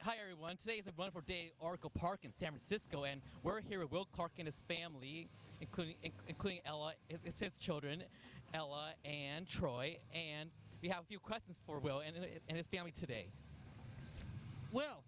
Hi everyone, today is a wonderful day at Oracle Park in San Francisco, and we're here with Will Clark and his family, including Ella, his children, Ella and Troy, and we have a few questions for Will and his family today. Will,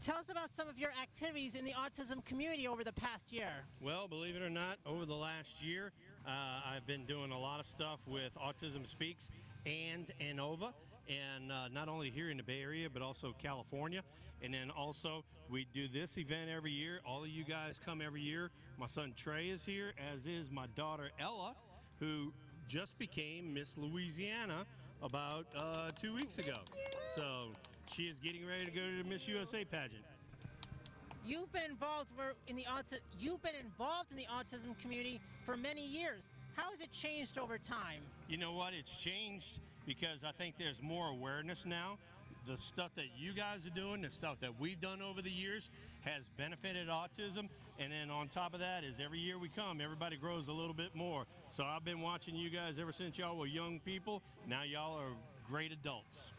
tell us about some of your activities in the autism community over the past year. Well, believe it or not, over the last year, I've been doing a lot of stuff with Autism Speaks and ANOVA, and not only here in the Bay Area, but also California. And then also, we do this event every year. All of you guys come every year. My son Trey is here, as is my daughter Ella, who just became Miss Louisiana about 2 weeks ago. So she is getting ready to go to the Miss USA pageant. You've been involved in the autism community for many years. How has it changed over time? You know what? It's changed because I think there's more awareness now. The stuff that you guys are doing, the stuff that we've done over the years has benefited autism. And then on top of that is every year we come, everybody grows a little bit more. So I've been watching you guys ever since y'all were young people. Now y'all are great adults.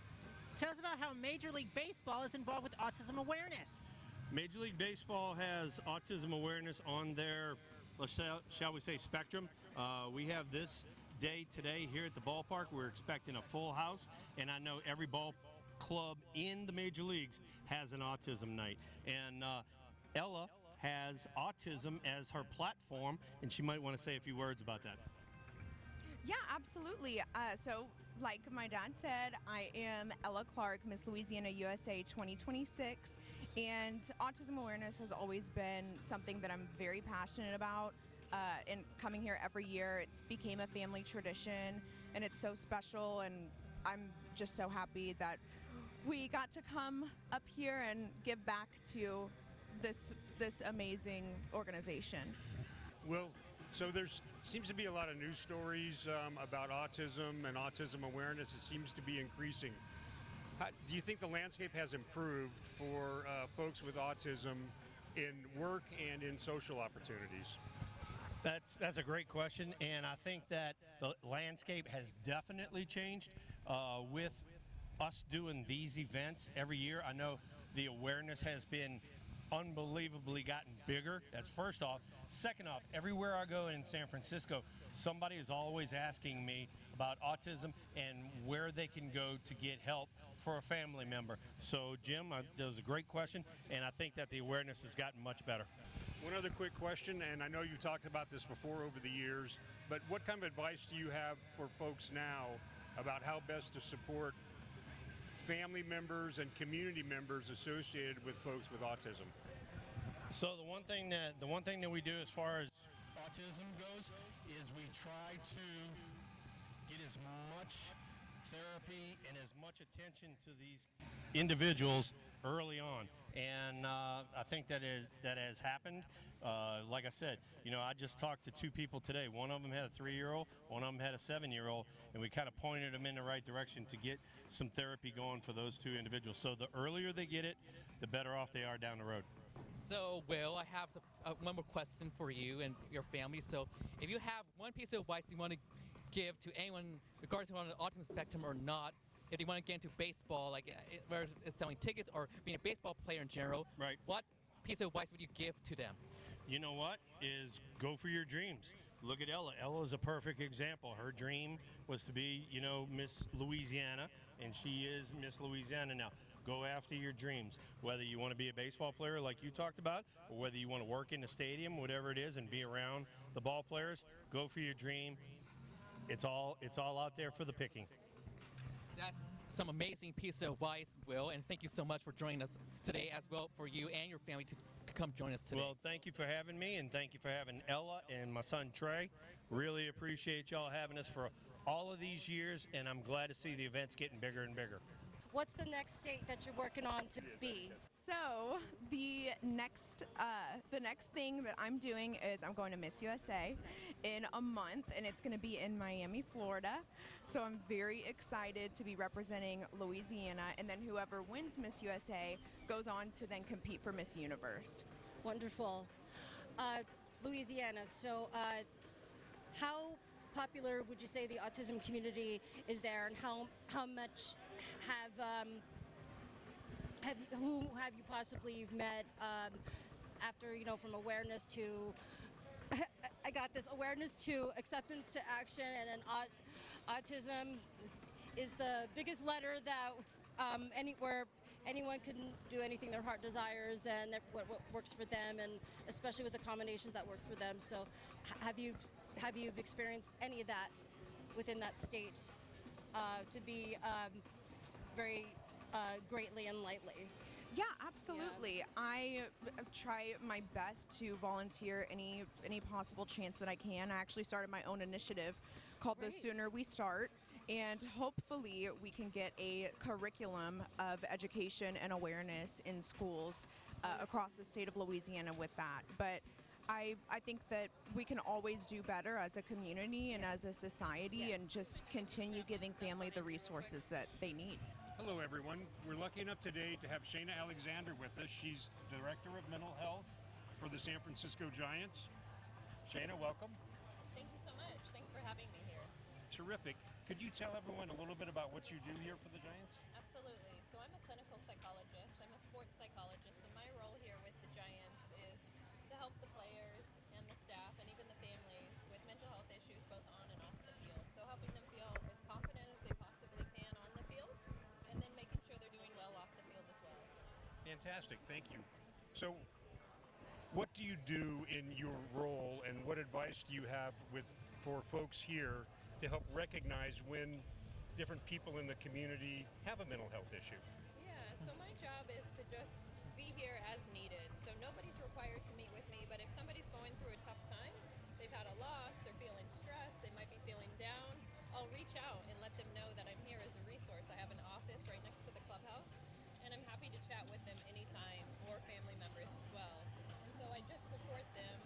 Tell us about how Major League Baseball is involved with autism awareness. Major League Baseball has autism awareness on their, shall we say, spectrum. We have this day today here at the ballpark. We're expecting a full house, and I know every ball club in the major leagues has an autism night. And Ella has autism as her platform, and she might want to say a few words about that. Yeah, absolutely. So like my dad said, I am Ella Clark, Miss Louisiana USA 2026, and autism awareness has always been something that I'm very passionate about. And coming here every year, it's became a family tradition, and it's so special, and I'm just so happy that we got to come up here and give back to this amazing organization. Well, so there seems to be a lot of news stories about autism and autism awareness. It seems to be increasing. Do you think the landscape has improved for folks with autism in work and in social opportunities? That's a great question, and I think that the landscape has definitely changed with us doing these events every year. I know the awareness has been unbelievably gotten bigger. That's first off. Second off, everywhere I go in San Francisco, somebody is always asking me about autism and where they can go to get help for a family member. So Jim, that was a great question, and I think that the awareness has gotten much better. One other quick question, and I know you've talked about this before over the years, but what kind of advice do you have for folks now about how best to support family members and community members associated with folks with autism? So the one thing that we do as far as autism goes is we try to get as much therapy and as much attention to these individuals early on, and I think that has happened. Like I said, I just talked to two people today. One of them had a 3-year-old, one of them had a 7-year-old, and we kind of pointed them in the right direction to get some therapy going for those two individuals. So the earlier they get it, the better off they are down the road. So Will, I have one more question for you and your family. So if you have one piece of advice you want to give to anyone, regardless of on the autism spectrum or not, if you want to get into baseball, like whether it's selling tickets or being a baseball player in general, right? What piece of advice would you give to them? You know what? Is go for your dreams. Look at Ella. Ella's a perfect example. Her dream was to be, Miss Louisiana, and she is Miss Louisiana now. Go after your dreams. Whether you want to be a baseball player like you talked about, or whether you want to work in the stadium, whatever it is, and be around the ball players, go for your dream. It's all out there for the picking. That's some amazing piece of advice, Will, and thank you so much for joining us today as well, for you and your family to come join us today. Well, thank you for having me, and thank you for having Ella and my son Trey. Really appreciate y'all having us for all of these years, and I'm glad to see the events getting bigger and bigger. What's the next state that you're working on to be? So the next thing that I'm doing is I'm going to Miss USA in a month, and it's going to be in Miami, Florida. So I'm very excited to be representing Louisiana, and then whoever wins Miss USA goes on to then compete for Miss Universe. Wonderful. Louisiana, so how popular would you say the autism community is there, and how much who have you possibly met after, from awareness to, I got this, awareness to acceptance to action, and then autism is the biggest letter that where anyone can do anything their heart desires and what works for them, and especially with the combinations that work for them. So have you experienced any of that within that state to be very greatly and lightly? Yeah, absolutely. I try my best to volunteer any possible chance that I can. I actually started my own initiative called The Great. Sooner We Start, and hopefully we can get a curriculum of education and awareness in schools across the state of Louisiana with that. But I think that we can always do better as a community and as a society, and just continue giving family the resources that they need. Hello, everyone. We're lucky enough today to have Shayna Alexander with us. She's Director of Mental Health for the San Francisco Giants. Shayna, welcome. Thank you so much. Thanks for having me here. Terrific. Could you tell everyone a little bit about what you do here for the Giants? Absolutely. So I'm a clinical psychologist. I'm a sports psychologist, and my role here with the Giants is to help the players and the staff and even the families with mental health issues both on and off the field. So helping them feel as confident as they possibly can on the field, and then making sure they're doing well off the field as well. Fantastic. Thank you. So what do you do in your role, and what advice do you have for folks here to help recognize when different people in the community have a mental health issue? Yeah, so my job is to just be here as needed. So nobody's required to meet with me, but if somebody's going through a tough time, they've had a loss, they're feeling stressed, they might be feeling down, I'll reach out and let them know that I'm here as a resource. I have an office right next to the clubhouse, and I'm happy to chat with them anytime, or family members as well. And so I just support them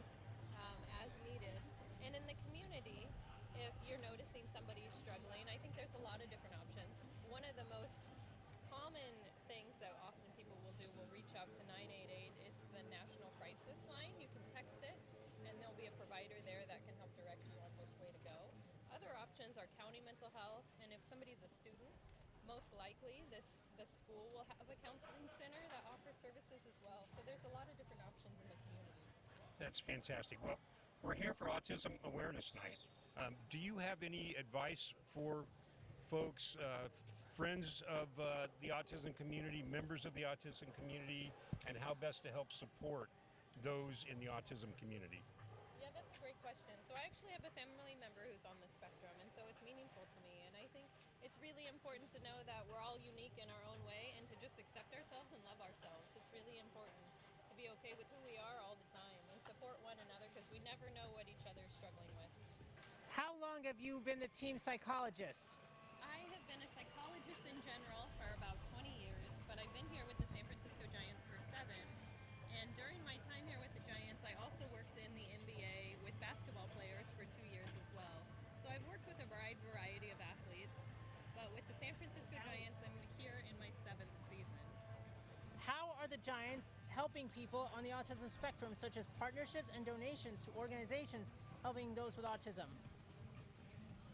as needed. And in the community, if you're noticing somebody struggling, I think there's a lot of different options. One of the most common things that often people will do will reach out to 988. It's the National Crisis Line. You can text it, and there'll be a provider there that can help direct you on which way to go. Other options are county mental health, and if somebody's a student, most likely the school will have a counseling center that offers services as well. So there's a lot of different options in the community. That's fantastic. Well, we're here for Autism Awareness Night. Do you have any advice for folks, friends of the autism community, members of the autism community, and how best to help support those in the autism community? Yeah, that's a great question. So I actually have a family member who's on the spectrum, and so it's meaningful to me. And I think it's really important to know that we're all unique in our own way, and to just accept ourselves and love ourselves. It's really important to be okay with who we are all the time and support one another, because we never know what each other's struggling with. How long have you been the team psychologist? I have been a psychologist in general for about 20 years, but I've been here with the San Francisco Giants for 7. And during my time here with the Giants, I also worked in the NBA with basketball players for 2 years as well. So I've worked with a wide variety of athletes, but with the San Francisco Giants, I'm here in my 7th season. How are the Giants helping people on the autism spectrum, such as partnerships and donations to organizations helping those with autism?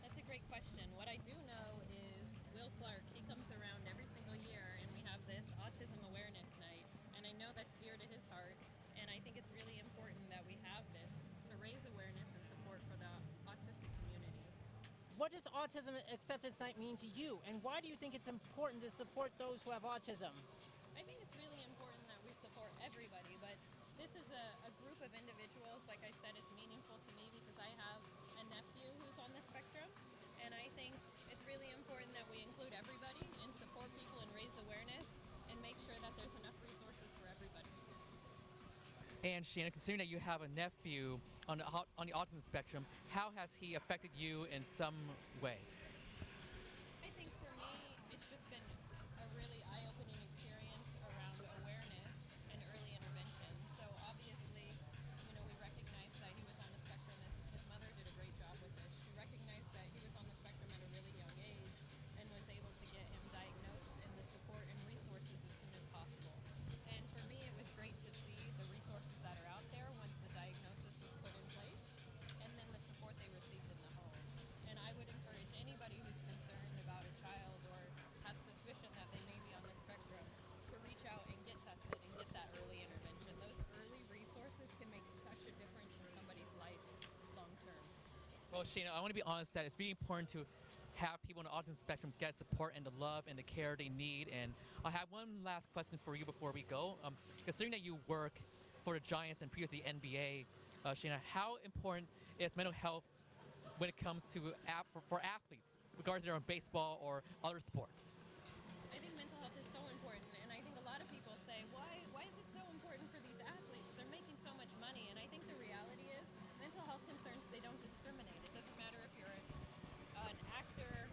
That's a great question. What I do know is Will Clark, he comes around every single year, and we have this Autism Awareness Night, and I know that's dear to his heart, and I think it's really important that we have this to raise awareness and support for the autistic community. What does Autism Acceptance Night mean to you, and why do you think it's important to support those who have autism? I think it's really important that we support everybody, but this is a group of individuals. Like I said, it's meaningful to me because I have a nephew who's on the spectrum, and I think it's really important that we include everybody and support people and raise awareness and make sure that there's enough resources for everybody. And Shannon, considering that you have a nephew on the autism spectrum, how has he affected you in some way? I think for me, it's just been a really eye-opening experience around awareness and early intervention. So obviously, we recognized that he was on the spectrum. His mother did a great job with this. She recognized that he was on the spectrum at a really young age and was able to get him diagnosed and the support and resources as soon as possible. And for me, it was great to see the resources that are out there once the diagnosis was put in place, and then the support they received in the home. And I would encourage anybody Well, Shana, I want to be honest that it's really important to have people on the autism spectrum get support and the love and the care they need. And I have one last question for you before we go. Considering that you work for the Giants and previously NBA, Shana, how important is mental health when it comes to for athletes, regardless if they're on baseball or other sports? I think mental health is so important, and I think a lot of people say, why is it so important for these athletes? They're making so much money, and I think the reality is mental health concerns, they don't discriminate. It doesn't matter if you're an actor,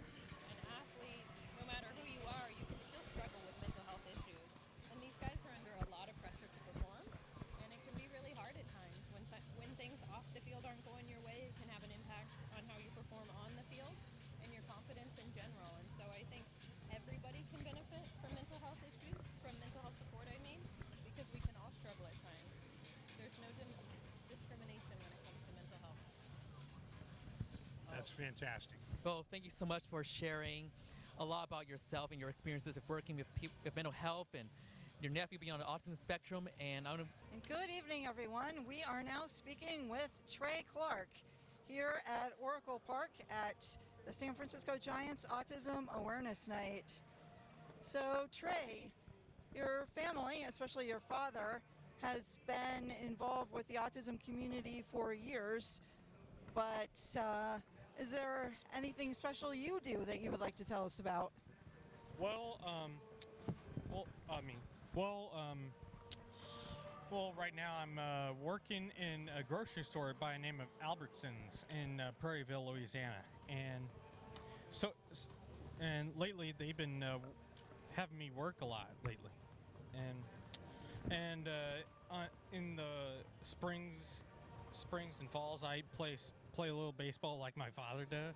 an athlete, no matter who you are, you can still struggle with mental health issues. And these guys are under a lot of pressure to perform, and it can be really hard at times. When things off the field aren't going your way, it can have an impact on how you perform on the field and your confidence in general. And so I think everybody can benefit from mental health issues, from mental health support, I mean, because we can all struggle at times. There's no discrimination when it comes to mental health. That's fantastic. Well, thank you so much for sharing a lot about yourself and your experiences of working with people with mental health and your nephew being on the autism spectrum. And I want to. And good evening, everyone. We are now speaking with Trey Clark here at Oracle Park at the San Francisco Giants Autism Awareness Night. So, Trey, your family, especially your father, has been involved with the autism community for years, but is there anything special you do that you would like to tell us about? Well, right now I'm working in a grocery store by the name of Albertsons in Prairieville, Louisiana, and lately they've been having me work a lot lately, and in the springs and falls I play a little baseball like my father did,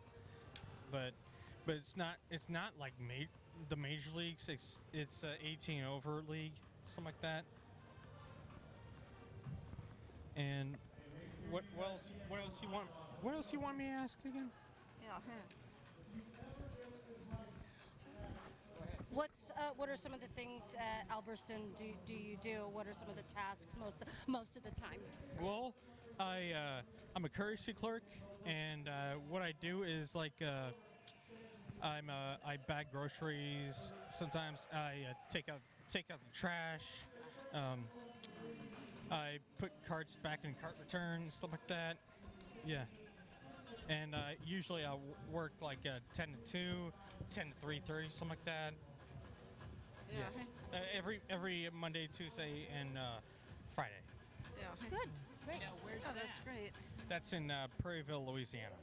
but it's not like the major leagues. It's 18 over league, something like that. And what else you want me to ask again? Yeah. What are some of the things at Albertson do you do? What are some of the tasks most of the time? Well, I'm a courtesy clerk, and what I do is I bag groceries. Sometimes I take out the trash. I put carts back in cart return, stuff like that. Yeah. And usually I work 10 to 2, 10 to 3:30, something like that. Yeah. Every Monday, Tuesday, and Friday. Yeah. Good. Great. Now, where's that? That's great. That's in Prairieville, Louisiana.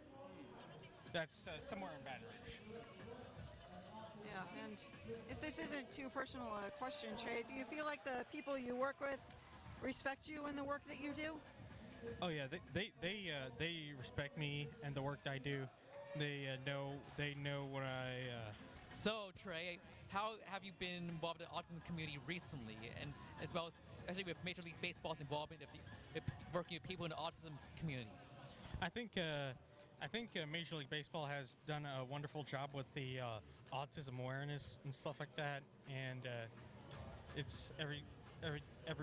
That's somewhere in Baton Rouge. Yeah, and if this isn't too personal a question, Trey, do you feel like the people you work with respect you in the work that you do? Oh yeah, they respect me and the work I do. They know what I. So, Trey, how have you been involved in the autism community recently, and as well as especially with Major League Baseball's involvement with working with people in the autism community? I think Major League Baseball has done a wonderful job with the autism awareness and stuff like that, and it's every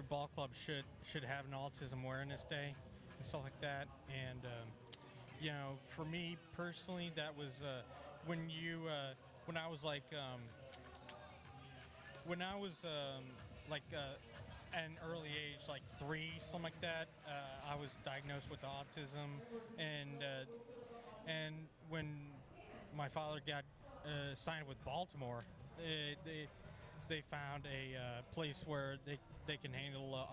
ball club should have an autism awareness day and stuff like that. And for me personally, that was when I was at an early age, like 3, something like that. I was diagnosed with autism, and when my father got signed with Baltimore, they found a place where they can handle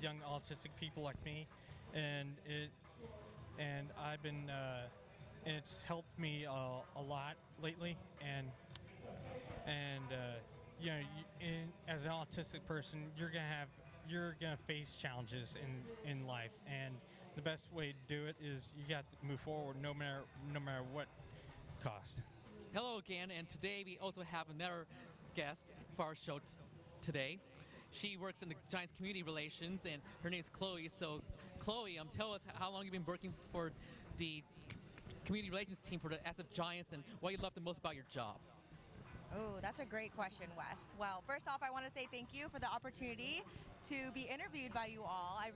young autistic people like me, and I've been it's helped me a lot lately, and as an autistic person, you're gonna face challenges in life, and the best way to do it is you got to move forward no matter what cost. Hello again, and today we also have another guest for our show today. She works in the Giants community relations, and her name is Chloe. So, Chloe, tell us how long you've been working for the community relations team for the SF Giants, and what you love the most about your job. Oh, that's a great question, Wes. Well, first off, I want to say thank you for the opportunity to be interviewed by you all. I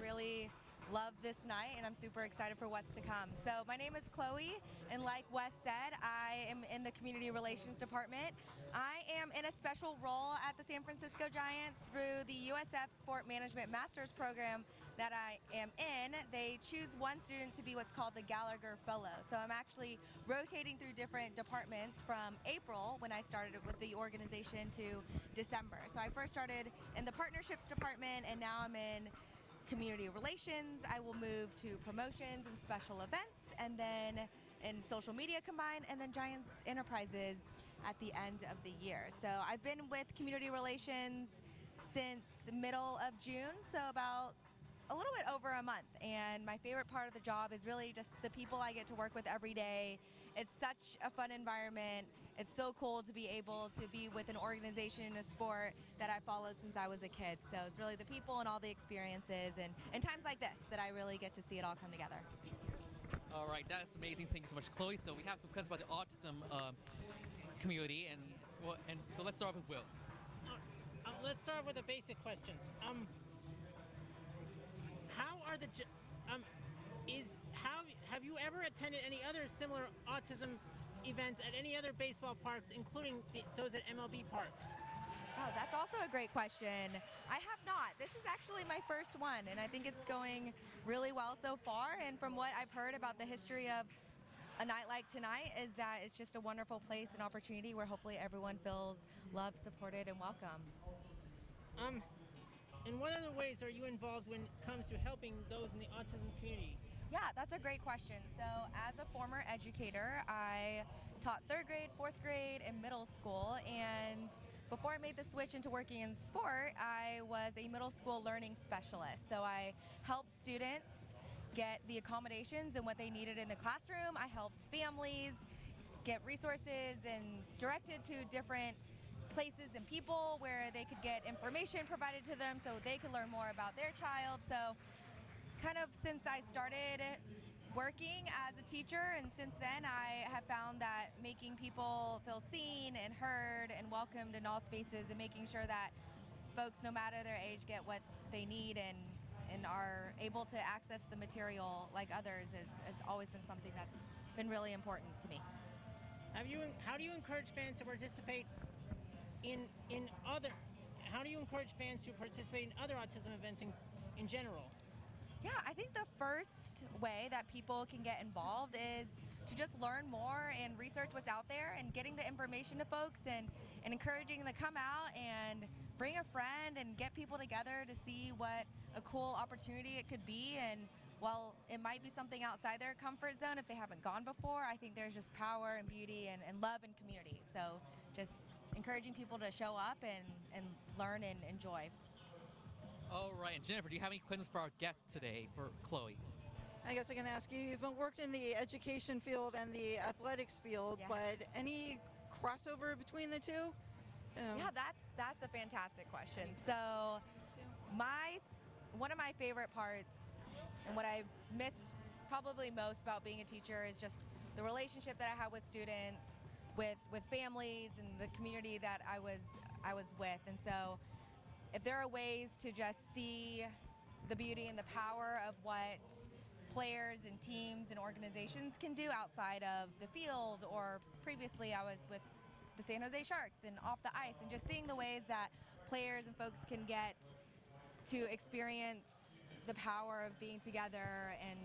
love this night, and I'm super excited for what's to come. So my name is Chloe, and like Wes said, I am in the Community Relations Department. I am in a special role at the San Francisco Giants through the USF Sport Management Master's Program that I am in. They choose one student to be what's called the Gallagher Fellow. So I'm actually rotating through different departments from April, when I started with the organization, to December. So I first started in the Partnerships Department, and now I'm in Community Relations. I will move to Promotions and Special Events, and then in Social Media combined, and then Giants Enterprises at the end of the year. So I've been with Community Relations since middle of June, so about a little bit over a month. And my favorite part of the job is really just the people I get to work with every day. It's such a fun environment. It's so cool to be able to be with an organization in a sport that I followed since I was a kid. So it's really the people and all the experiences and times like this that I really get to see it all come together. All right, that's amazing. Thank you so much, Chloe. So we have some questions about the autism community, and so let's start with Will. Let's start with the basic questions. How are the have you ever attended any other similar autism events at any other baseball parks, including those at MLB parks? Oh, that's also a great question. I have not. This is actually my first one, and I think it's going really well so far. And from what I've heard about the history of a night like tonight, is that it's just a wonderful place and opportunity where hopefully everyone feels loved, supported, and welcome. In what other ways are you involved when it comes to helping those in the autism community? Yeah, that's a great question. So as a former educator, I taught 3rd grade, 4th grade, and middle school. And before I made the switch into working in sport, I was a middle school learning specialist. So I helped students get the accommodations and what they needed in the classroom. I helped families get resources and directed to different places and people where they could get information provided to them so they could learn more about their child. So kind of since I started working as a teacher, and since then I have found that making people feel seen and heard and welcomed in all spaces, and making sure that folks, no matter their age, get what they need and are able to access the material like others has always been something that's been really important to me. How do you encourage fans to participate in other autism events in general? Yeah, I think the first way that people can get involved is to just learn more and research what's out there, and getting the information to folks and encouraging them to come out and bring a friend and get people together to see what a cool opportunity it could be. And while it might be something outside their comfort zone if they haven't gone before, I think there's just power and beauty and love and community. So just encouraging people to show up and learn and enjoy. All right, and Jennifer, do you have any questions for our guests today, for Chloe? I guess I can ask you, you've worked in the education field and the athletics field, Yes. but any crossover between the two? Yeah, that's a fantastic question. So one of my favorite parts, and what I miss probably most about being a teacher, is just the relationship that I have with students, with families, and the community that I was with. And so if there are ways to just see the beauty and the power of what players and teams and organizations can do outside of the field, or previously I was with the San Jose Sharks and off the ice, and just seeing the ways that players and folks can get to experience the power of being together and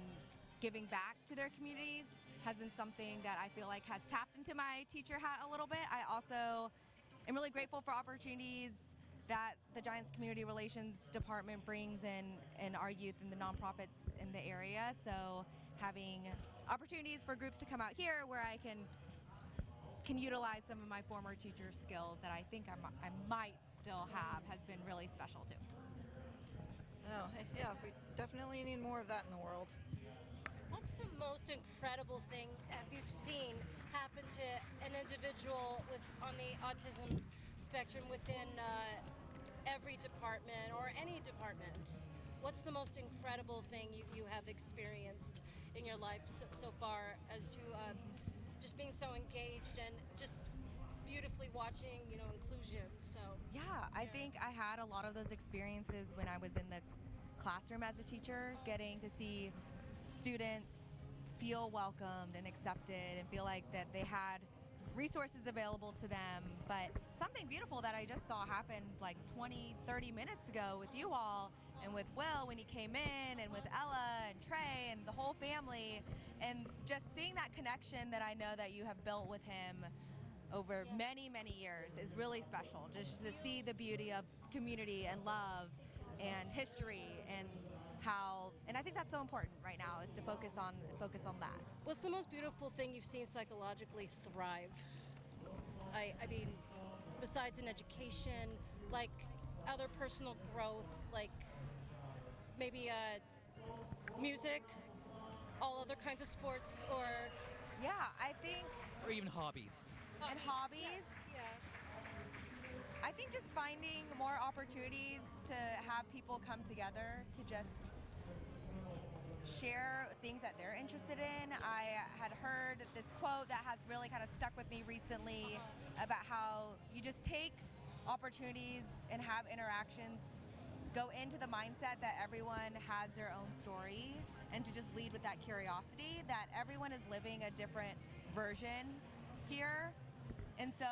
giving back to their communities has been something that I feel like has tapped into my teacher hat a little bit. I also am really grateful for opportunities that the Giants Community Relations Department brings in our youth and the nonprofits in the area. So having opportunities for groups to come out here where I can utilize some of my former teacher skills that I think I might still have has been really special too. Oh, yeah, we definitely need more of that in the world. What's the most incredible thing have you seen happen to an individual on the autism spectrum within every department or any department? What's the most incredible thing you have experienced in your life so far, as to just being so engaged and just beautifully watching, inclusion? So Yeah, I think I had a lot of those experiences when I was in the classroom as a teacher, getting to see students feel welcomed and accepted and feel like that they had resources available to them. But something beautiful that I just saw happen like 20, 30 minutes ago with you all and with Will when he came in, and with Ella and Trey and the whole family, and just seeing that connection that I know that you have built with him over many, many years is really special. Just to see the beauty of community and love and history, and how, and I think that's so important right now, is to focus on that. What's the most beautiful thing you've seen psychologically thrive? I mean, besides in education, like other personal growth, like maybe music, all other kinds of sports, or Yeah, I think, Or even hobbies. and hobbies. Yeah. I think just finding more opportunities to have people come together to just share things that they're interested in. I had heard this quote that has really kind of stuck with me recently about how you just take opportunities and have interactions, go into the mindset that everyone has their own story, and to just lead with that curiosity that everyone is living a different version here. And so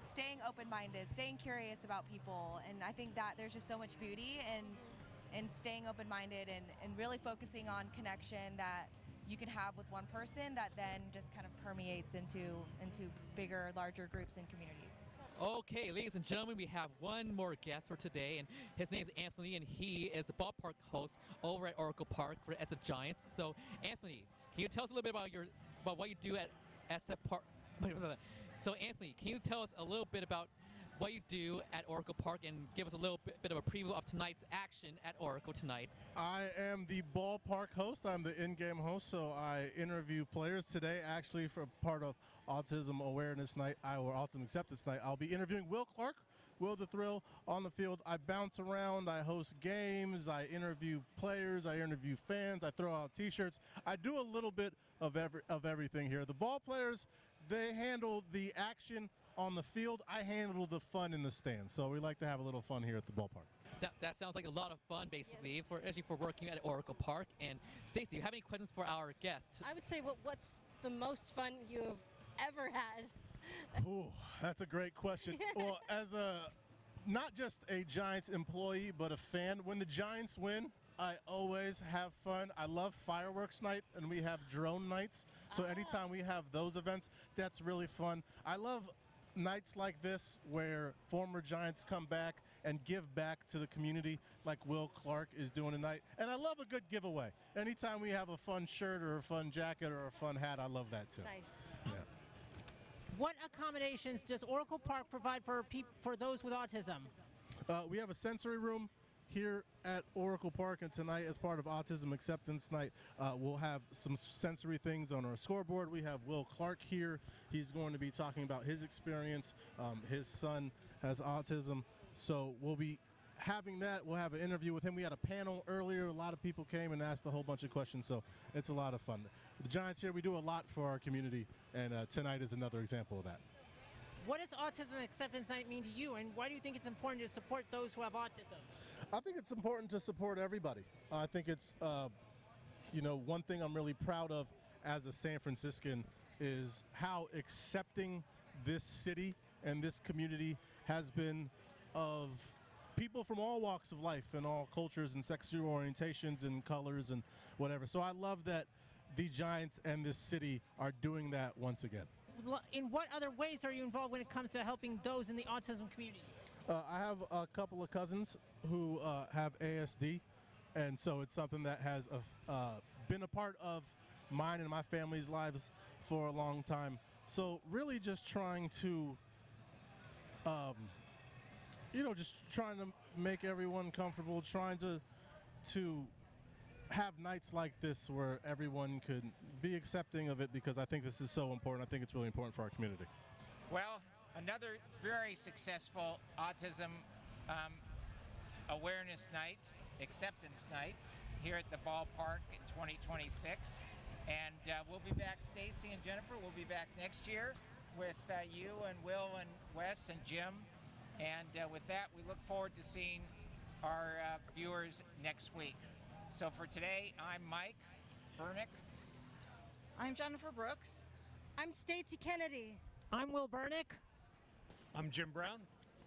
staying open-minded, staying curious about people, and I think that there's just so much beauty in staying open-minded and really focusing on connection that you can have with one person that then just kind of permeates into bigger, larger groups and communities. Okay, ladies and gentlemen, we have one more guest for today, and his name is Anthony, and he is the ballpark host over at Oracle Park for SF Giants. So, Anthony, can you tell us a little bit about what you do at SF Park? So, Anthony, can you tell us a little bit about what you do at Oracle Park and give us a little bit of a preview of tonight's action at Oracle tonight? I am the ballpark host. I'm the in-game host, so I interview players today. Actually, for part of Autism Awareness Night, or Autism Acceptance Night, I'll be interviewing Will Clark, Will the Thrill, on the field. I bounce around, I host games, I interview players, I interview fans, I throw out T-shirts. I do a little bit of everything here. The ball players, they handle the action on the field. I handle the fun in the stands. So we like to have a little fun here at the ballpark. That sounds like a lot of fun, basically, especially for working at Oracle Park. And Stacey, do you have any questions for our guest? I would say, what's the most fun you've ever had? Ooh, that's a great question. Well, as not just a Giants employee, but a fan, when the Giants win, I always have fun. I love fireworks night, and we have drone nights. So anytime we have those events, that's really fun. I love nights like this where former Giants come back and give back to the community like Will Clark is doing tonight. And I love a good giveaway. Anytime we have a fun shirt or a fun jacket or a fun hat, I love that too. Nice. Yeah. What accommodations does Oracle Park provide for those with autism? We have a sensory room here at Oracle Park, and tonight, as part of Autism Acceptance Night, we'll have some sensory things on our scoreboard. We have Will Clark here. He's going to be talking about his experience. His son has autism, so we'll be having that. We'll have an interview with him. We had a panel earlier. A lot of people came and asked a whole bunch of questions, so it's a lot of fun. The Giants here, we do a lot for our community, and tonight is another example of that. What does Autism Acceptance Night mean to you, and why do you think it's important to support those who have autism? I think it's important to support everybody. I think it's, one thing I'm really proud of as a San Franciscan is how accepting this city and this community has been of people from all walks of life and all cultures and sexual orientations and colors and whatever. So I love that the Giants and this city are doing that once again. In what other ways are you involved when it comes to helping those in the autism community? I have a couple of cousins who have ASD, and so it's something that has been a part of mine and my family's lives for a long time. So really just trying to, just trying to make everyone comfortable, trying to have nights like this where everyone could be accepting of it, because I think this is so important. I think it's really important for our community. Well, another very successful Autism Awareness Night, Acceptance Night, here at the ballpark in 2026. And we'll be back, Stacey and Jennifer, we'll be back next year with you and Will and Wes and Jim. And with that, we look forward to seeing our viewers next week. So for today, I'm Mike Bernick. I'm Jennifer Brooks. I'm Stacey Kennedy. I'm Will Bernick. I'm Jim Brown.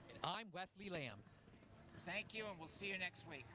And I'm Wesley Lamb. Thank you, and we'll see you next week.